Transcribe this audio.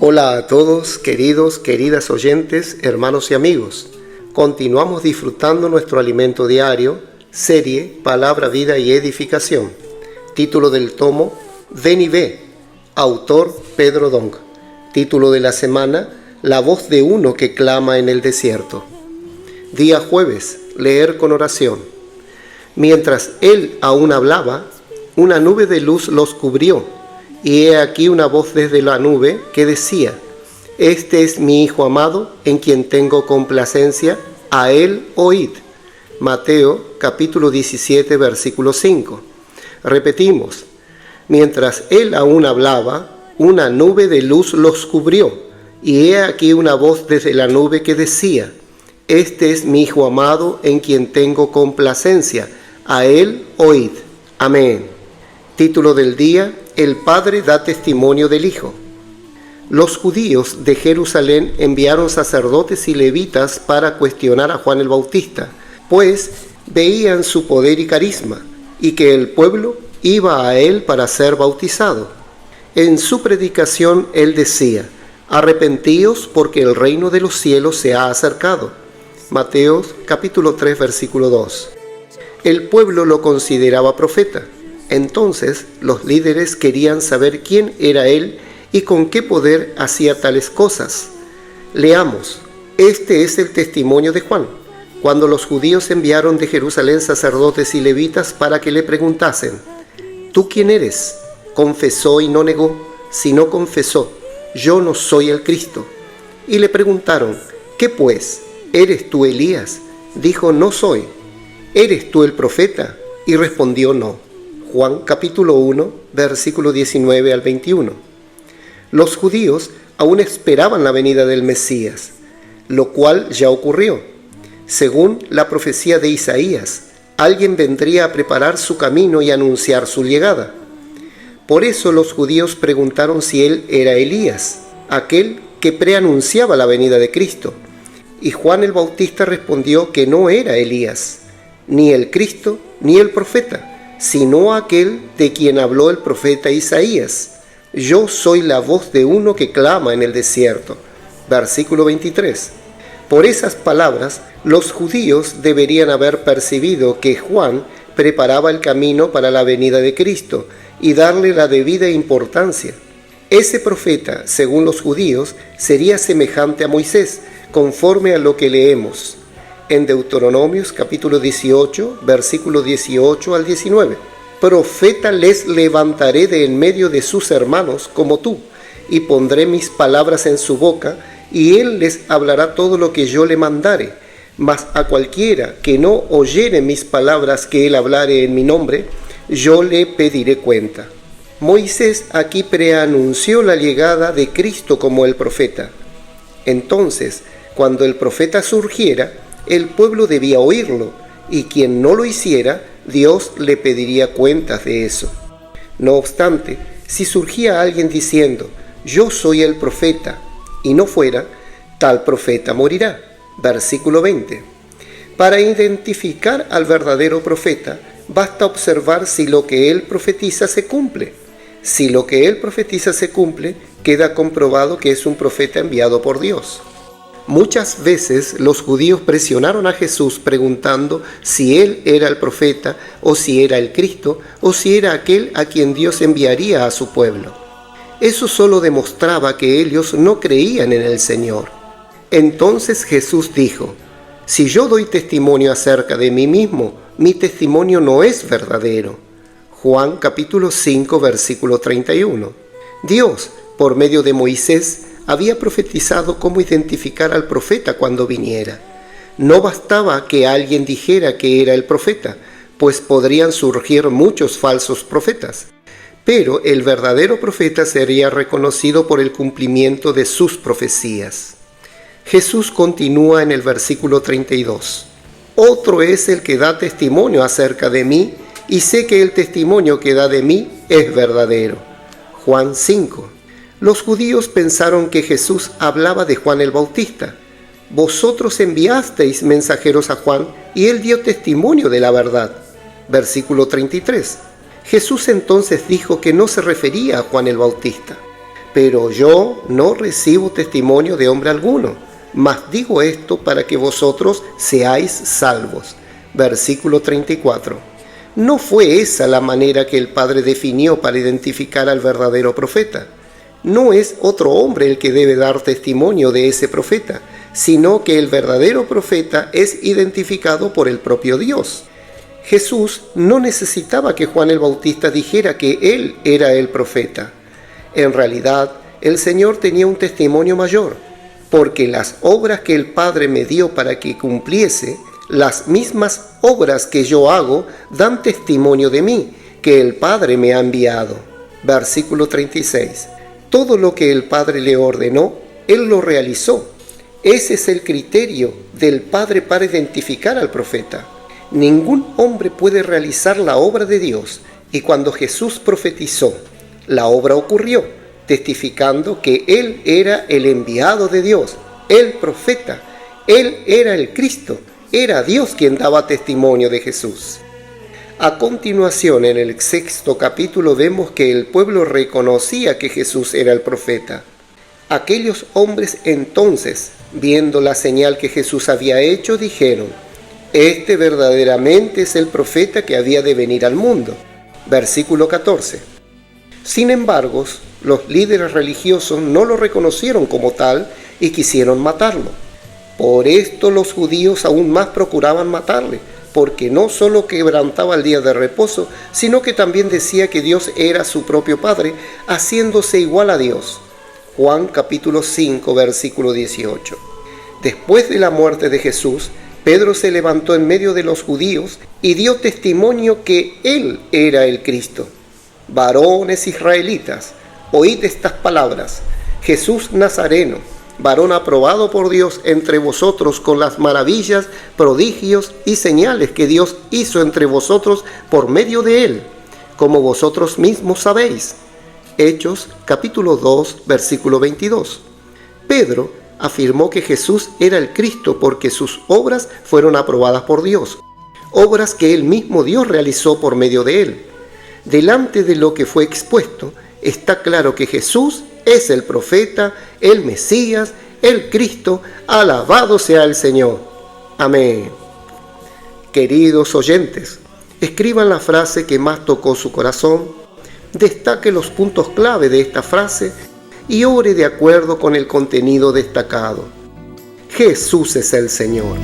Hola a todos, queridas oyentes, hermanos y amigos. Continuamos disfrutando nuestro alimento diario, serie Palabra, Vida y Edificación. Título del tomo, Ven y Ve, autor Pedro Dong. Título de la semana, La voz de uno que clama en el desierto. Día jueves, leer con oración. Mientras él aún hablaba, una nube de luz los cubrió. Y he aquí una voz desde la nube que decía: Este es mi Hijo amado, en quien tengo complacencia, a él oíd. Mateo capítulo 17, versículo 5. Repetimos: mientras él aún hablaba, una nube de luz los cubrió. Y he aquí una voz desde la nube que decía: Este es mi Hijo amado, en quien tengo complacencia, a él oíd. Amén. Título del día: El Padre da testimonio del Hijo. Los judíos de Jerusalén enviaron sacerdotes y levitas para cuestionar a Juan el Bautista, pues veían su poder y carisma, y que el pueblo iba a él para ser bautizado. En su predicación él decía: Arrepentíos, porque el reino de los cielos se ha acercado. Mateo capítulo 3, versículo 2. El pueblo lo consideraba profeta. Entonces los líderes querían saber quién era él y con qué poder hacía tales cosas. Leamos: Este es el testimonio de Juan, cuando los judíos enviaron de Jerusalén sacerdotes y levitas para que le preguntasen: ¿Tú quién eres? Confesó y no negó, sino confesó: Yo no soy el Cristo. Y le preguntaron: ¿Qué pues? ¿Eres tú Elías? Dijo: No soy. ¿Eres tú el profeta? Y respondió: No. Juan capítulo 1, versículo 19 al 21. Los judíos aún esperaban la venida del Mesías, lo cual ya ocurrió. Según la profecía de Isaías, alguien vendría a preparar su camino y anunciar su llegada. Por eso los judíos preguntaron si él era Elías, aquel que preanunciaba la venida de Cristo. Y Juan el Bautista respondió que no era Elías, ni el Cristo, ni el profeta, sino aquel de quien habló el profeta Isaías: Yo soy la voz de uno que clama en el desierto. Versículo 23. Por esas palabras, los judíos deberían haber percibido que Juan preparaba el camino para la venida de Cristo y darle la debida importancia. Ese profeta, según los judíos, sería semejante a Moisés, conforme a lo que leemos en Deuteronomios capítulo 18, versículo 18 al 19. Profeta les levantaré de en medio de sus hermanos como tú, y pondré mis palabras en su boca, y él les hablará todo lo que yo le mandare. Mas a cualquiera que no oyere mis palabras que él hablare en mi nombre, yo le pediré cuenta. Moisés aquí preanunció la llegada de Cristo como el profeta. Entonces, cuando el profeta surgiera, el pueblo debía oírlo, y quien no lo hiciera, Dios le pediría cuentas de eso. No obstante, si surgía alguien diciendo: Yo soy el profeta, y no fuera, tal profeta morirá. Versículo 20. Para identificar al verdadero profeta, basta observar si lo que él profetiza se cumple. Si lo que él profetiza se cumple, queda comprobado que es un profeta enviado por Dios. Muchas veces los judíos presionaron a Jesús preguntando si él era el profeta, o si era el Cristo, o si era aquel a quien Dios enviaría a su pueblo. Eso solo demostraba que ellos no creían en el Señor. Entonces Jesús dijo: Si yo doy testimonio acerca de mí mismo, mi testimonio no es verdadero. Juan capítulo 5, versículo 31. Dios, por medio de Moisés, había profetizado cómo identificar al profeta cuando viniera. No bastaba que alguien dijera que era el profeta, pues podrían surgir muchos falsos profetas. Pero el verdadero profeta sería reconocido por el cumplimiento de sus profecías. Jesús continúa en el versículo 32. Otro es el que da testimonio acerca de mí, y sé que el testimonio que da de mí es verdadero. Juan 5. Los judíos pensaron que Jesús hablaba de Juan el Bautista. Vosotros enviasteis mensajeros a Juan, y él dio testimonio de la verdad. Versículo 33. Jesús entonces dijo que no se refería a Juan el Bautista. Pero yo no recibo testimonio de hombre alguno, mas digo esto para que vosotros seáis salvos. Versículo 34. No fue esa la manera que el Padre definió para identificar al verdadero profeta. No es otro hombre el que debe dar testimonio de ese profeta, sino que el verdadero profeta es identificado por el propio Dios. Jesús no necesitaba que Juan el Bautista dijera que él era el profeta. En realidad, el Señor tenía un testimonio mayor, porque las obras que el Padre me dio para que cumpliese, las mismas obras que yo hago, dan testimonio de mí, que el Padre me ha enviado. Versículo 36. Todo lo que el Padre le ordenó, Él lo realizó. Ese es el criterio del Padre para identificar al profeta. Ningún hombre puede realizar la obra de Dios, y cuando Jesús profetizó, la obra ocurrió, testificando que Él era el enviado de Dios, el profeta. Él era el Cristo, era Dios quien daba testimonio de Jesús. A continuación, en el 6º capítulo, vemos que el pueblo reconocía que Jesús era el profeta. Aquellos hombres entonces, viendo la señal que Jesús había hecho, dijeron: este verdaderamente es el profeta que había de venir al mundo. Versículo 14. Sin embargo, los líderes religiosos no lo reconocieron como tal y quisieron matarlo. Por esto los judíos aún más procuraban matarle, porque no solo quebrantaba el día de reposo, sino que también decía que Dios era su propio Padre, haciéndose igual a Dios. Juan capítulo 5, versículo 18. Después de la muerte de Jesús, Pedro se levantó en medio de los judíos y dio testimonio que él era el Cristo. Varones israelitas, oíd estas palabras: Jesús Nazareno, varón aprobado por Dios entre vosotros con las maravillas, prodigios y señales que Dios hizo entre vosotros por medio de él, como vosotros mismos sabéis. Hechos capítulo 2, versículo 22. Pedro afirmó que Jesús era el Cristo porque sus obras fueron aprobadas por Dios, obras que él mismo Dios realizó por medio de él. Delante de lo que fue expuesto, está claro que Jesús es el profeta, el Mesías, el Cristo. Alabado sea el Señor. Amén. Queridos oyentes, escriban la frase que más tocó su corazón, destaque los puntos clave de esta frase y ore de acuerdo con el contenido destacado. Jesús es el Señor.